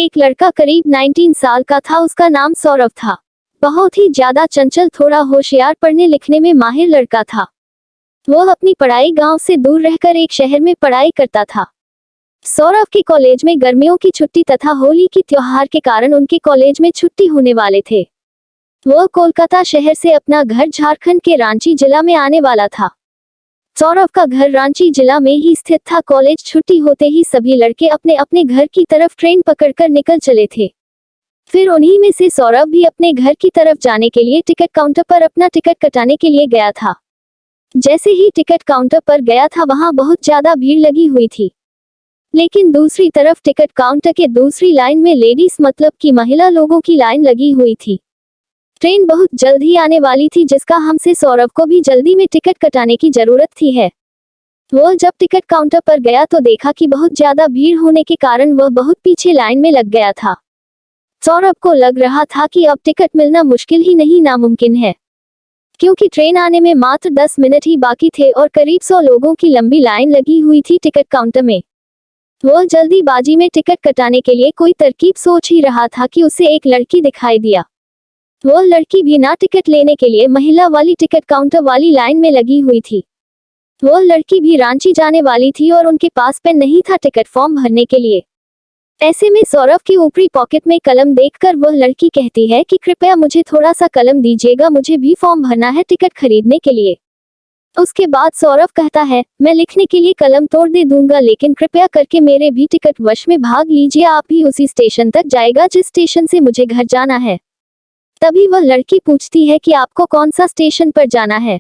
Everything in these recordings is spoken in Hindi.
एक लड़का करीब 19 साल का था। उसका नाम सौरभ था। बहुत ही ज्यादा चंचल, थोड़ा होशियार, पढ़ने लिखने में माहिर लड़का था। वह अपनी पढ़ाई गांव से दूर रहकर एक शहर में पढ़ाई करता था। सौरभ के कॉलेज में गर्मियों की छुट्टी तथा होली की त्योहार के कारण उनके कॉलेज में छुट्टी होने वाले थे। वह कोलकाता शहर से अपना घर झारखंड के रांची जिला में आने वाला था। सौरभ का घर रांची जिला में ही स्थित था। कॉलेज छुट्टी होते ही सभी लड़के अपने अपने घर की तरफ ट्रेन पकड़कर निकल चले थे। फिर उन्हीं में से सौरभ भी अपने घर की तरफ जाने के लिए टिकट काउंटर पर अपना टिकट कटाने के लिए गया था। जैसे ही टिकट काउंटर पर गया था, वहां बहुत ज्यादा भीड़ लगी हुई थी। लेकिन दूसरी तरफ टिकट काउंटर के दूसरी लाइन में लेडीज मतलब कि महिला लोगों की लाइन लगी हुई थी। ट्रेन बहुत जल्द ही आने वाली थी, जिसका हमसे सौरभ को भी जल्दी में टिकट कटाने की जरूरत थी है। वह जब टिकट काउंटर पर गया तो देखा कि बहुत ज्यादा भीड़ होने के कारण वह बहुत पीछे लाइन में लग गया था। सौरभ को लग रहा था कि अब टिकट मिलना मुश्किल ही नहीं, नामुमकिन है, क्योंकि ट्रेन आने में मात्र 10 मिनट ही बाकी थे और करीब 100 लोगों की लंबी लाइन लगी हुई थी टिकट काउंटर में। वह जल्दीबाजी में टिकट कटाने के लिए कोई तरकीब सोच ही रहा था कि उसे एक लड़की दिखाई दिया। वह लड़की भी ना टिकट लेने के लिए महिला वाली टिकट काउंटर वाली लाइन में लगी हुई थी। वह लड़की भी रांची जाने वाली थी और उनके पास पेन नहीं था टिकट फॉर्म भरने के लिए। ऐसे में सौरभ की ऊपरी पॉकेट में कलम देखकर वह लड़की कहती है कि कृपया मुझे थोड़ा सा कलम दीजिएगा, मुझे भी फॉर्म भरना है टिकट खरीदने के लिए। उसके बाद सौरभ कहता है, मैं लिखने के लिए कलम तोड़ दे दूंगा, लेकिन कृपया करके मेरे भी टिकट वश में भाग लीजिए। आप भी उसी स्टेशन तक जाएगा जिस स्टेशन से मुझे घर जाना है। तभी वह लड़की पूछती है कि आपको कौन सा स्टेशन पर जाना है।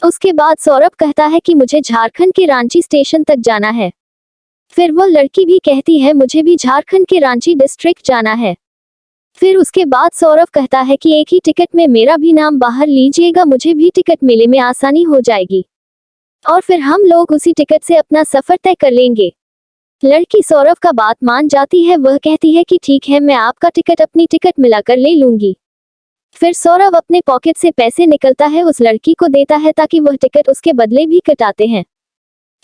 उसके बाद सौरभ कहता है कि मुझे झारखंड के रांची स्टेशन तक जाना है। फिर वह लड़की भी कहती है, मुझे भी झारखंड के रांची डिस्ट्रिक्ट जाना है। फिर उसके बाद सौरभ कहता है कि एक ही टिकट में मेरा भी नाम बाहर लीजिएगा, मुझे भी टिकट मिलने में आसानी हो जाएगी और फिर हम लोग उसी टिकट से अपना सफर तय कर लेंगे। लड़की सौरभ का बात मान जाती है। वह कहती है कि ठीक है, मैं आपका टिकट अपनी टिकट मिलाकर ले लूंगी। फिर सौरभ अपने पॉकेट से पैसे निकलता है, उस लड़की को देता है ताकि वह टिकट उसके बदले भी कटाते हैं।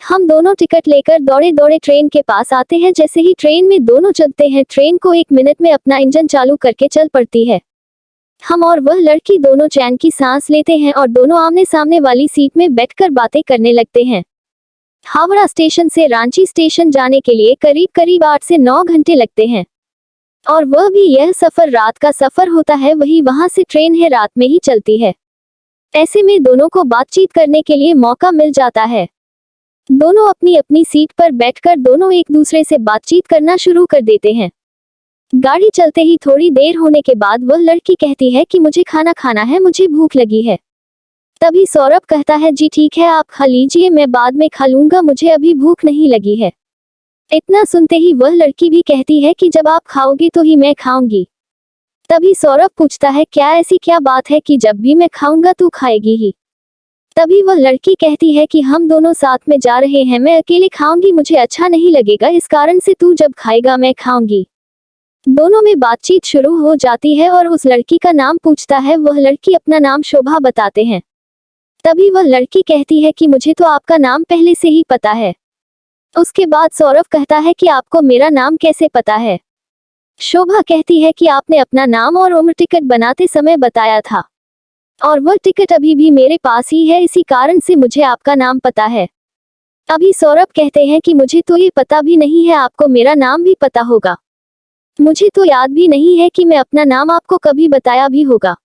हम दोनों टिकट लेकर दौड़े दौड़े ट्रेन के पास आते हैं। जैसे ही ट्रेन में दोनों चलते हैं, ट्रेन को 1 मिनट में अपना इंजन चालू करके चल पड़ती है। हम और वह लड़की दोनों चैन की सांस लेते हैं और दोनों आमने सामने वाली सीट में बैठकर बातें करने लगते हैं। हावड़ा स्टेशन से रांची स्टेशन जाने के लिए करीब करीब 8 से 9 घंटे लगते हैं और वह भी यह सफर रात का सफर होता है। वही वहां से ट्रेन है, रात में ही चलती है। ऐसे में दोनों को बातचीत करने के लिए मौका मिल जाता है। दोनों अपनी अपनी सीट पर बैठकर दोनों एक दूसरे से बातचीत करना शुरू कर देते हैं। गाड़ी चलते ही थोड़ी देर होने के बाद वह लड़की कहती है कि मुझे खाना खाना है, मुझे भूख लगी है। तभी सौरभ कहता है, जी ठीक है, आप खा लीजिए, मैं बाद में खा लूंगा, मुझे अभी भूख नहीं लगी है। इतना सुनते ही वह लड़की भी कहती है कि जब आप खाओगी तो ही मैं खाऊंगी। तभी सौरभ पूछता है, क्या ऐसी क्या बात है कि जब भी मैं खाऊंगा तू खाएगी ही। तभी वह लड़की कहती है कि हम दोनों साथ में जा रहे हैं, मैं अकेले खाऊंगी मुझे अच्छा नहीं लगेगा, इस कारण से तू जब खाएगा मैं खाऊंगी। दोनों में बातचीत शुरू हो जाती है और उस लड़की का नाम पूछता है। वह लड़की अपना नाम शोभा बताते हैं। तभी वह लड़की कहती है कि मुझे तो आपका नाम पहले से ही पता है। उसके बाद सौरभ कहता है कि आपको मेरा नाम कैसे पता है। शोभा कहती है कि आपने अपना नाम और उम्र टिकट बनाते समय बताया था और वह टिकट अभी भी मेरे पास ही है, इसी कारण से मुझे आपका नाम पता है। अभी सौरभ कहते हैं कि मुझे तो ये पता भी नहीं है, आपको मेरा नाम भी पता होगा। मुझे तो याद भी नहीं है कि मैं अपना नाम आपको कभी बताया भी होगा।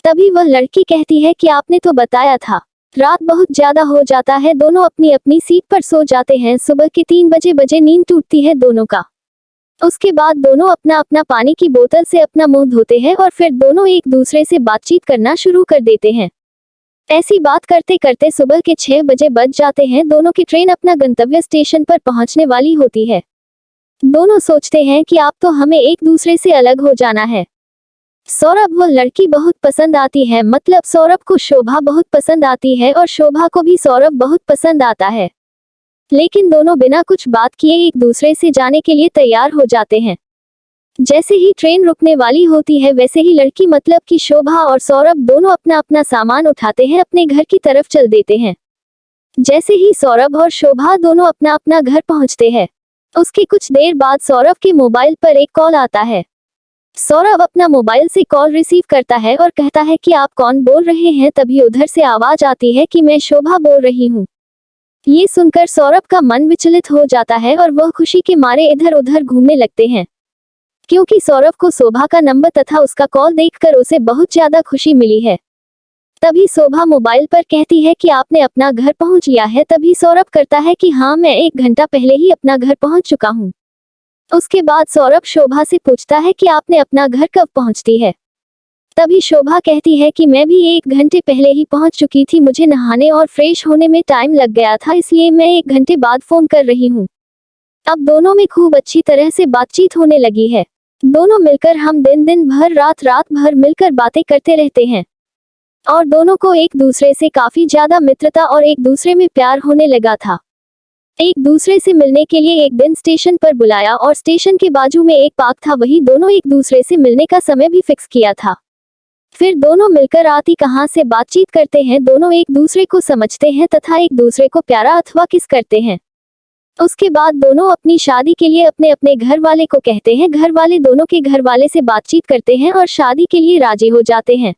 तभी वह लड़की कहती है कि आपने तो बताया था। रात बहुत ज्यादा हो जाता है, दोनों अपनी अपनी सीट पर सो जाते हैं। सुबह के 3 बजे नींद टूटती है दोनों का। उसके बाद दोनों अपना अपना पानी की बोतल से अपना मुंह धोते हैं और फिर दोनों एक दूसरे से बातचीत करना शुरू कर देते हैं। ऐसी बात करते करते सुबह के 6 बजे बज जाते हैं। दोनों की ट्रेन अपना गंतव्य स्टेशन पर पहुंचने वाली होती है। दोनों सोचते हैं कि अब तो हमें एक दूसरे से अलग हो जाना है। सौरभ वह लड़की बहुत पसंद आती है, मतलब सौरभ को शोभा बहुत पसंद आती है और शोभा को भी सौरभ बहुत पसंद आता है। लेकिन दोनों बिना कुछ बात किए एक दूसरे से जाने के लिए तैयार हो जाते हैं। जैसे ही ट्रेन रुकने वाली होती है, वैसे ही लड़की मतलब कि शोभा और सौरभ दोनों अपना अपना सामान उठाते हैं, अपने घर की तरफ चल देते हैं। जैसे ही सौरभ और शोभा दोनों अपना अपना घर पहुंचते हैं, उसके कुछ देर बाद सौरभ के मोबाइल पर एक कॉल आता है। सौरभ अपना मोबाइल से कॉल रिसीव करता है और कहता है कि आप कौन बोल रहे हैं। तभी उधर से आवाज आती है कि मैं शोभा बोल रही हूँ। ये सुनकर सौरभ का मन विचलित हो जाता है और वह खुशी के मारे इधर उधर घूमने लगते हैं, क्योंकि सौरभ को शोभा का नंबर तथा उसका कॉल देखकर उसे बहुत ज्यादा खुशी मिली है। तभी शोभा मोबाइल पर कहती है कि आपने अपना घर पहुंच लिया है। तभी सौरभ करता है कि हाँ, मैं 1 घंटा पहले ही अपना घर पहुंच चुका हूँ। उसके बाद सौरभ शोभा से पूछता है कि आपने अपना घर कब पहुंचती है। तभी शोभा कहती है कि मैं भी 1 घंटे पहले ही पहुंच चुकी थी। मुझे नहाने और फ्रेश होने में टाइम लग गया था, इसलिए मैं 1 घंटे बाद फोन कर रही हूँ। अब दोनों में खूब अच्छी तरह से बातचीत होने लगी है। दोनों मिलकर हम दिन भर रात भर मिलकर बातें करते रहते हैं और दोनों को एक दूसरे से काफी ज्यादा मित्रता और एक दूसरे में प्यार होने लगा था। एक दूसरे से मिलने के लिए एक दिन स्टेशन पर बुलाया और स्टेशन के बाजू में एक पार्क था, वही दोनों एक दूसरे से मिलने का समय भी फिक्स किया था। फिर दोनों मिलकर आती कहां से बातचीत करते हैं, दोनों एक दूसरे को समझते हैं तथा एक दूसरे को प्यारा अथवा किस करते हैं। उसके बाद दोनों अपनी शादी के लिए अपने अपने घर वाले को कहते हैं। घर वाले दोनों के घर वाले से बातचीत करते हैं और शादी के लिए राजी हो जाते हैं।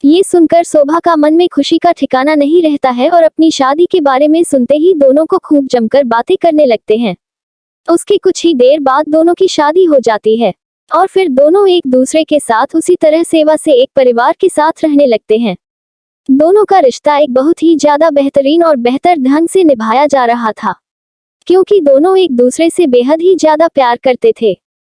ये सुनकर शोभा का मन में खुशी का ठिकाना नहीं रहता है और अपनी शादी के बारे में सुनते ही दोनों को खूब जमकर बातें करने लगते हैं। उसके कुछ ही देर बाद दोनों की शादी हो जाती है और फिर दोनों एक दूसरे के साथ उसी तरह सेवा से एक परिवार के साथ रहने लगते हैं। दोनों का रिश्ता एक बहुत ही ज्यादा बेहतरीन और बेहतर ढंग से निभाया जा रहा था, क्योंकि दोनों एक दूसरे से बेहद ही ज्यादा प्यार करते थे।